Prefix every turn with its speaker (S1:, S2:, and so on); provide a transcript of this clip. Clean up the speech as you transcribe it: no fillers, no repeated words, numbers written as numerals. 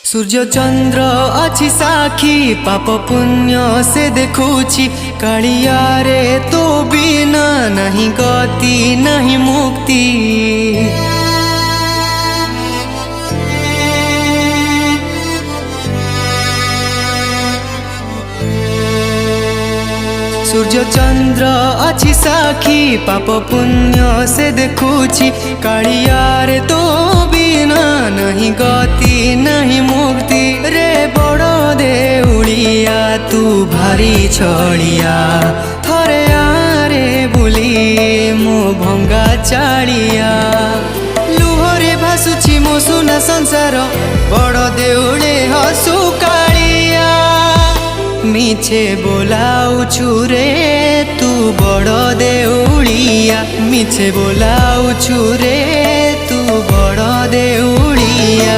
S1: सूर्य चंद्र अच्छी साखी पाप पुण्य से देखुची कालिया रे तो बिना नहीं गति नहीं मुक्ति। सूर्य चंद्र अच्छी साखी पाप पुण्य से देखुची कालिया रे तो बिना नहीं गति नहीं मुक्ति। रे बड़ देउलिया तू भारी छड़िया थरे आरे बुली मो भंगा चालिया। लुहरे भासुची मो सुना संसार बड़ देउले हसु कालिया। मिछे बोलाउछु रे तू बड़ देउलिया मिछे बोलाउछु रे तू बड़ देउलिया।